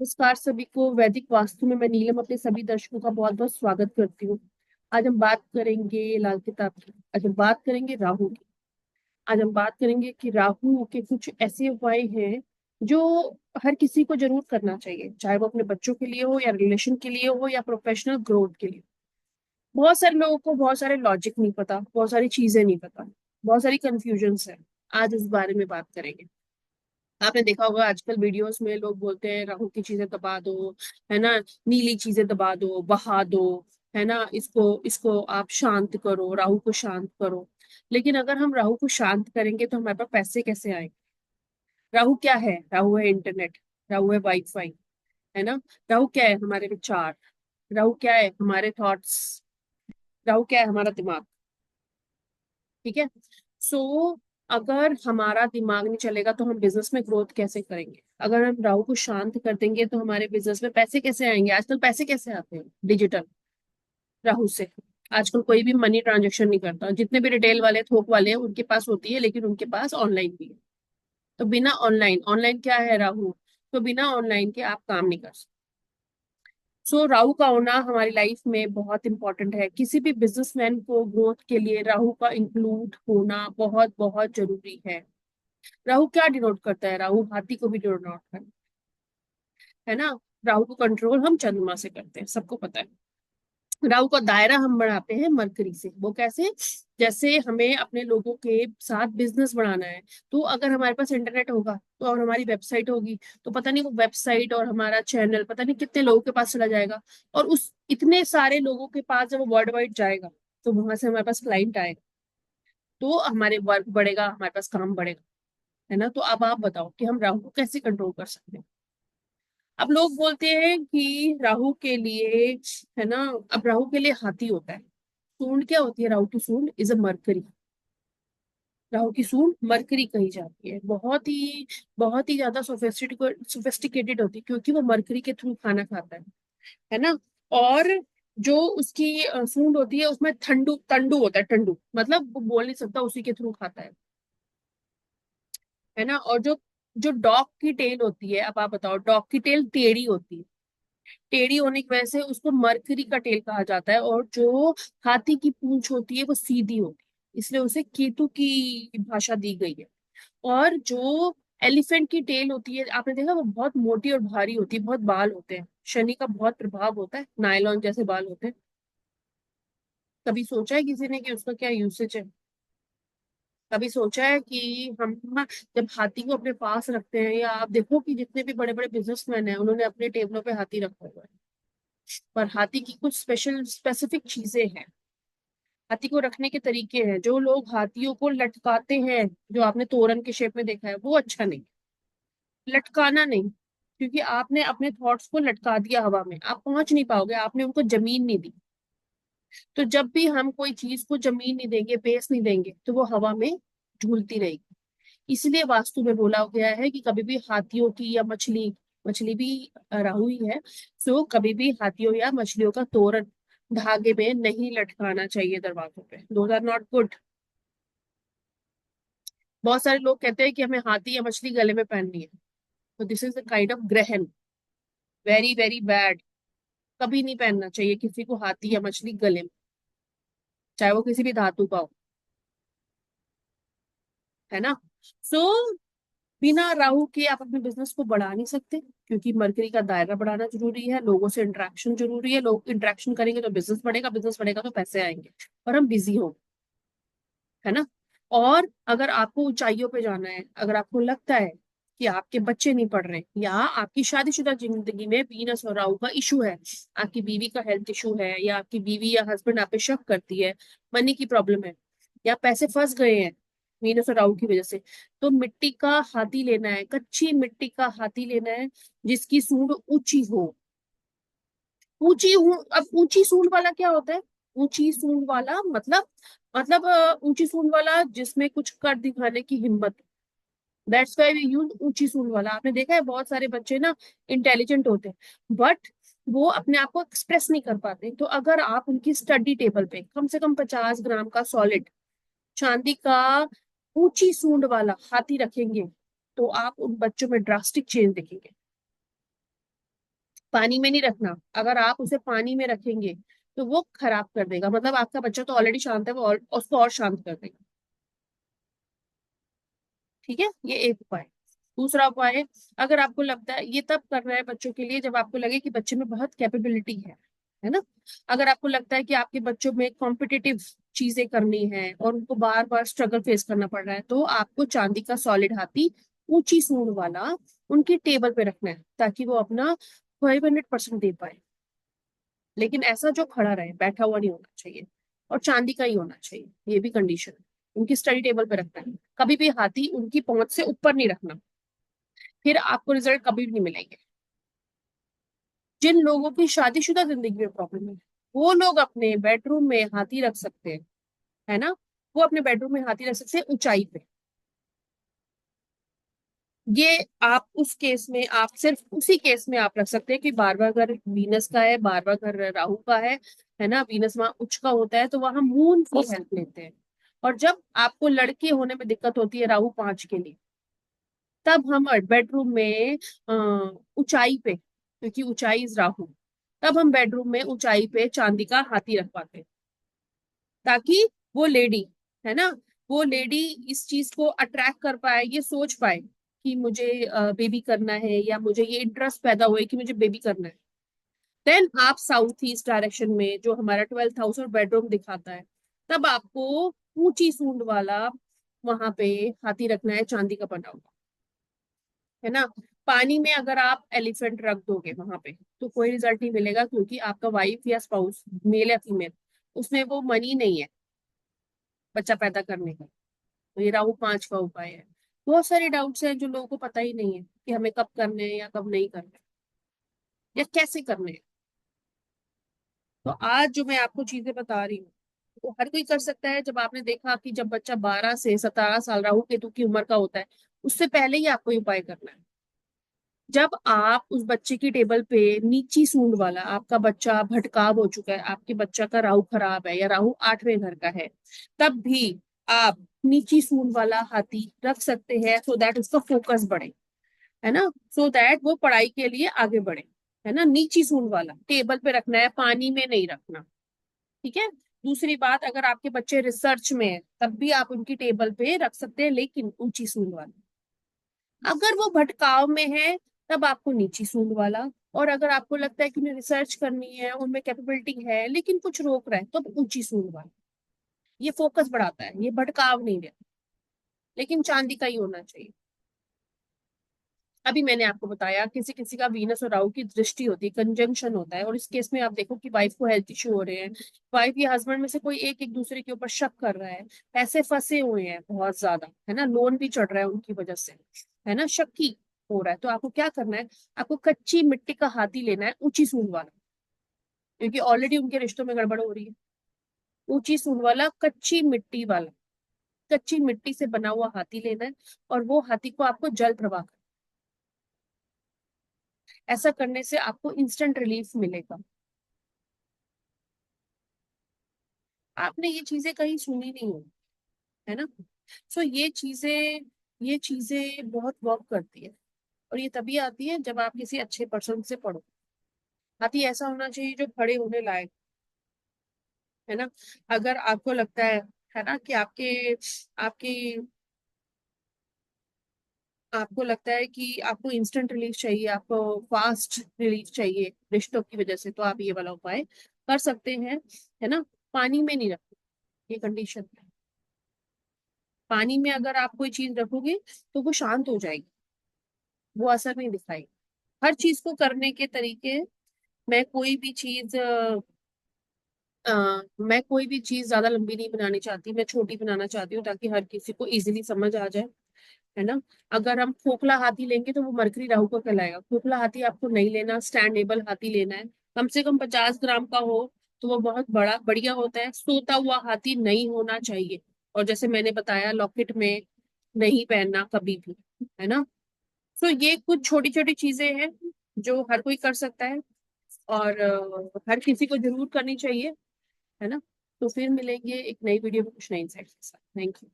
नमस्कार सभी को। वैदिक वास्तु में मैं नीलम अपने सभी दर्शकों का बहुत बहुत स्वागत करती हूँ। आज हम बात करेंगे लाल किताब की। आज हम बात करेंगे राहु की। आज हम बात करेंगे कि राहु के कुछ ऐसे उपाय हैं जो हर किसी को जरूर करना चाहिए, चाहे वो अपने बच्चों के लिए हो या रिलेशन के लिए हो या प्रोफेशनल ग्रोथ के लिए। बहुत सारे लोगों को बहुत सारे लॉजिक नहीं पता, बहुत सारी चीजें नहीं पता, बहुत सारी कंफ्यूजन्स है। आज इस बारे में बात करेंगे। आपने देखा होगा आजकल वीडियोस में लोग बोलते हैं राहु की चीजें दबा दो, है ना, नीली चीजें दबा दो, बहा दो, है ना, इसको इसको आप शांत करो, राहु को शांत करो। लेकिन अगर हम राहु को शांत करेंगे तो हमारे पास पैसे कैसे आएंगे? राहु क्या है? राहु है इंटरनेट, राहु है वाईफाई, है ना। राहु क्या है? हमारे विचार। राहु क्या है? हमारे थॉट्स। राहु क्या है? हमारा दिमाग। ठीक है। सो अगर हमारा दिमाग नहीं चलेगा तो हम बिजनेस में ग्रोथ कैसे करेंगे? अगर हम राहु को शांत कर देंगे तो हमारे बिजनेस में पैसे कैसे आएंगे? आजकल पैसे कैसे आते हैं? डिजिटल, राहु से। आजकल कोई भी मनी ट्रांजेक्शन नहीं करता। जितने भी रिटेल वाले, थोक वाले हैं, उनके पास होती है, लेकिन उनके पास ऑनलाइन भी है। तो बिना ऑनलाइन, ऑनलाइन क्या है? राहु। तो बिना ऑनलाइन के आप काम नहीं कर सकते। सो राहु का होना हमारी लाइफ में बहुत इंपॉर्टेंट है। किसी भी बिजनेसमैन को ग्रोथ के लिए राहु का इंक्लूड होना बहुत बहुत जरूरी है। राहु क्या डिनोट करता है? राहु हाथी को भी डिनोट करता है ना। राहु को कंट्रोल हम चंद्रमा से करते हैं, सबको पता है। राहु का दायरा हम बढ़ाते हैं मरकरी से। वो कैसे? जैसे हमें अपने लोगों के साथ बिजनेस बढ़ाना है, तो अगर हमारे पास इंटरनेट होगा तो, और हमारी वेबसाइट होगी, तो पता नहीं वो वेबसाइट और हमारा चैनल पता नहीं कितने लोगों के पास चला जाएगा। और उस इतने सारे लोगों के पास जब वो वर्ल्ड वाइड जाएगा, तो वहां से हमारे पास क्लाइंट आएगा, तो हमारे वर्क बढ़ेगा, हमारे पास काम बढ़ेगा, है ना। तो अब आप बताओ कि हम राहु को कैसे कंट्रोल कर सकते हैं? अब लोग बोलते हैं कि राहु के लिए, है ना, अब राहु के लिए हाथी होता है। सूंड क्या होती है? राहु की सूंड इज अ मरकरी। राहु की सूंड मरकरी कही जाती है। बहुत ही ज्यादा सोफिस्टिकेटेड होती है, क्योंकि वो मरकरी के थ्रू खाना खाता है ना। और जो उसकी सूंड होती है उसमें ठंडू तंडू होता है। टंडू मतलब वो बोल नहीं सकता, उसी के थ्रू खाता है ना। और जो जो डॉग की टेल होती है, अब आप बताओ, डॉग की टेल टेढ़ी होती है। टेढ़ी होने की वजह से उसको मरकरी का टेल कहा जाता है। और जो हाथी की पूंछ होती है वो सीधी होती है, इसलिए उसे केतु की भाषा दी गई है। और जो एलिफेंट की टेल होती है, आपने देखा, वो बहुत मोटी और भारी होती है, बहुत बाल होते हैं, शनि का बहुत प्रभाव होता है, नायलॉन जैसे बाल होते हैं। कभी सोचा है किसी ने कि उसका क्या यूसेज है? कभी सोचा है कि हम ना, जब हाथी को अपने पास रखते हैं, या आप देखो कि जितने भी बड़े बड़े बिजनेसमैन हैं उन्होंने अपने टेबलों पे हाथी रखा हुआ है। पर हाथी की कुछ स्पेशल स्पेसिफिक चीजें हैं। हाथी को रखने के तरीके हैं। जो लोग हाथियों को लटकाते हैं, जो आपने तोरण के शेप में देखा है, वो अच्छा नहीं। लटकाना नहीं, क्योंकि आपने अपने थॉट्स को लटका दिया हवा में, आप पहुंच नहीं पाओगे, आपने उनको जमीन नहीं दी। तो जब भी हम कोई चीज को जमीन नहीं देंगे, बेस नहीं देंगे, तो वो हवा में झूलती रहेगी। इसलिए वास्तु में बोला गया है कि कभी भी हाथियों की या मछली, मछली भी राहु ही है, सो कभी भी हाथियों या मछलियों का तोरण धागे में नहीं लटकाना चाहिए दरवाजों पे। Those are not good. बहुत सारे लोग कहते हैं कि हमें हाथी या मछली गले में पहननी है, तो this is the kind of ग्रहण। Very very bad. कभी नहीं पहनना चाहिए किसी को हाथी या मछली गले में, चाहे वो किसी भी धातु का हो, है ना। सो बिना राहु के आप अपने बिजनेस को बढ़ा नहीं सकते, क्योंकि मरकरी का दायरा बढ़ाना जरूरी है, लोगों से इंटरेक्शन जरूरी है। लोग इंटरेक्शन करेंगे तो बिजनेस बढ़ेगा, बिजनेस बढ़ेगा तो पैसे आएंगे, और हम बिजी होंगे, है ना। और अगर आपको ऊंचाइयों पे जाना है, अगर आपको लगता है कि आपके बच्चे नहीं पढ़ रहे, या आपकी शादीशुदा जिंदगी में वीनस और राहु का इशू है, आपकी बीवी का हेल्थ इशू है, या आपकी बीवी या हस्बैंड आप पे शक करती है, मनी की प्रॉब्लम है, या पैसे फंस गए हैं वीनस और राहु की वजह से, तो मिट्टी का हाथी लेना है, कच्ची मिट्टी का हाथी लेना है, जिसकी सूंड ऊंची हो। ऊंची हूं, अब ऊंची सूंड वाला क्या होता है? ऊंची सूंड वाला मतलब ऊंची सूंड वाला जिसमें कुछ कर दिखाने की हिम्मत। दैट्स व्हाई वी यूज ऊंची सूंड वाला। आपने देखा है बहुत सारे बच्चे ना इंटेलिजेंट होते हैं, बट वो अपने आप को एक्सप्रेस नहीं कर पाते। तो अगर आप उनकी स्टडी टेबल पे कम से कम 50 ग्राम का सॉलिड चांदी का ऊंची सूंड वाला हाथी रखेंगे, तो आप उन बच्चों में ड्रास्टिक चेंज देखेंगे। पानी में नहीं रखना। अगर आप उसे पानी में रखेंगे तो वो खराब कर देगा, मतलब आपका बच्चा तो ऑलरेडी शांत है, वो उसको और शांत कर देगा। ठीक है, ये एक उपाय। दूसरा उपाय, अगर आपको लगता है, ये तब करना है बच्चों के लिए जब आपको लगे कि बच्चे में बहुत कैपेबिलिटी है ना। अगर आपको लगता है कि आपके बच्चों में कॉम्पिटिटिव चीजें करनी है और उनको बार बार स्ट्रगल फेस करना पड़ रहा है, तो आपको चांदी का सॉलिड हाथी, ऊंची सूंड वाला, उनकी टेबल पे रखना है, ताकि वो अपना 500% दे पाए। लेकिन ऐसा जो खड़ा रहे, बैठा हुआ नहीं होना चाहिए, और चांदी का ही होना चाहिए, ये भी कंडीशन है। उनकी स्टडी टेबल पे रखना है, कभी भी हाथी उनकी पहुंच से ऊपर नहीं रखना, फिर आपको रिजल्ट कभी भी नहीं मिलेंगे। जिन लोगों की शादीशुदा जिंदगी में प्रॉब्लम है, वो लोग अपने बेडरूम में हाथी रख सकते हैं, है ना। वो अपने बेडरूम में हाथी रख सकते हैं ऊंचाई पे। ये आप उस केस में, आप सिर्फ उसी केस में आप रख सकते हैं कि बार बार अगर वीनस का है, बार बार अगर राहु का है ना, वीनस वहां उच्च का होता है तो वहां मून की हेल्प लेते हैं। और जब आपको लड़के होने में दिक्कत होती है राहु 5 के लिए, तब हम बेडरूम में ऊंचाई पे, क्योंकि ऊंचाई इज राहु, तब हम बेडरूम में ऊंचाई पे चांदी का हाथी रख पाते हैं, ताकि वो लेडी, है ना, वो लेडी इस चीज को अट्रैक्ट कर पाए, ये सोच पाए कि मुझे बेबी करना है, या मुझे ये इंटरेस्ट पैदा हुए कि मुझे बेबी करना है। देन आप साउथ ईस्ट डायरेक्शन में, जो हमारा 12th हाउस और बेडरूम दिखाता है, तब आपको ऊंची सूंड वाला वहां पे हाथी रखना है, चांदी का बना हुआ, है ना। पानी में अगर आप एलिफेंट रख दोगे वहां पे तो कोई रिजल्ट नहीं मिलेगा, क्योंकि आपका वाइफ या स्पाउस, मेल या फीमेल, उसमें वो मनी नहीं है बच्चा पैदा करने का। तो ये राहु 5 का उपाय है। बहुत सारे डाउट्स हैं जो लोगों को पता ही नहीं है कि हमें कब करने हैं या कब नहीं करने, या कैसे करने हैं। तो आज जो मैं आपको चीजें बता रही हूँ, वो हर कोई कर सकता है। जब आपने देखा कि जब बच्चा 12 से 17 साल राहु केतु की उम्र का होता है, उससे पहले ही आपको ये उपाय करना है। जब आप उस बच्चे की टेबल पे नीची सूंड वाला, आपका बच्चा भटकाव हो चुका है, आपके बच्चा का राहु खराब है या राहु 8वें घर का है, तब भी आप नीची सूंड वाला हाथी रख सकते हैं, सो दैट उसका फोकस बढ़े, है ना, सो दैट वो पढ़ाई के लिए आगे बढ़े, है ना। नीची सूंड वाला टेबल पे रखना है, पानी में नहीं रखना। ठीक है। दूसरी बात, अगर आपके बच्चे रिसर्च में है, तब भी आप उनकी टेबल पे रख सकते हैं, लेकिन ऊंची सूंड वाला। अगर वो भटकाव में है, तब आपको नीची सूंड वाला। और अगर आपको लगता है कि उन्हें रिसर्च करनी है, उनमें कैपेबिलिटी है, लेकिन कुछ रोक रहा है, तो ऊंची सूंड वाला। ये फोकस बढ़ाता है, ये भटकाव नहीं देता, लेकिन चांदी का ही होना चाहिए। अभी मैंने आपको बताया, किसी किसी का वीनस और राहु की दृष्टि होती है, कंजंक्शन होता है, और इस केस में आप देखो कि वाइफ को हेल्थ इश्यू हो रहे हैं, वाइफ या हस्बैंड में से कोई एक एक दूसरे के ऊपर शक कर रहा है, पैसे फंसे हुए हैं बहुत ज्यादा, है ना, लोन भी चढ़ रहा है उनकी वजह से, है ना, शक्की हो रहा है, तो आपको क्या करना है, आपको कच्ची मिट्टी का हाथी लेना है, ऊंची सूंड वाला, क्योंकि ऑलरेडी उनके रिश्तों में गड़बड़ हो रही है। ऊंची सूंड वाला, कच्ची मिट्टी वाला, कच्ची मिट्टी से बना हुआ हाथी लेना है, और वो हाथी को आपको जल प्रवाह, ऐसा करने से आपको इंस्टेंट रिलीफ मिलेगा। आपने ये चीजें कहीं सुनी नहीं हो, है ना। सो ये चीजें बहुत वर्क करती है, और ये तभी आती है जब आप किसी अच्छे पर्सन से पढ़ो। हाथी ऐसा होना चाहिए जो खड़े होने लायक, है ना। अगर आपको लगता है ना, कि आपकी आपको लगता है कि आपको इंस्टेंट रिलीफ चाहिए, आपको फास्ट रिलीफ चाहिए रिश्तों की वजह से, तो आप ये वाला उपाय कर सकते हैं, है ना। पानी में नहीं रखना, ये कंडीशन है। पानी में अगर आप कोई चीज रखोगे तो वो शांत हो जाएगी, वो असर नहीं दिखाएगी। हर चीज को करने के तरीके, मैं कोई भी चीज मैं कोई भी चीज ज्यादा लंबी नहीं बनानी चाहती, मैं छोटी बनाना चाहती हूँ, ताकि हर किसी को इजीली समझ आ जाए, है ना। अगर हम खोखला हाथी लेंगे तो वो मरकरी राहु को कहलाएगा। खोखला हाथी आपको नहीं लेना, स्टैंडेबल हाथी लेना है, कम से कम 50 ग्राम का हो, तो वो बहुत बड़ा बढ़िया होता है। सोता हुआ हाथी नहीं होना चाहिए, और जैसे मैंने बताया, लॉकेट में नहीं पहनना कभी भी, है ना। तो ये कुछ छोटी छोटी चीजें हैं जो हर कोई कर सकता है, और हर किसी को जरूर करनी चाहिए, है ना। तो फिर मिलेंगे एक नई वीडियो में कुछ नई इनसाइट्स के साथ। Thank you.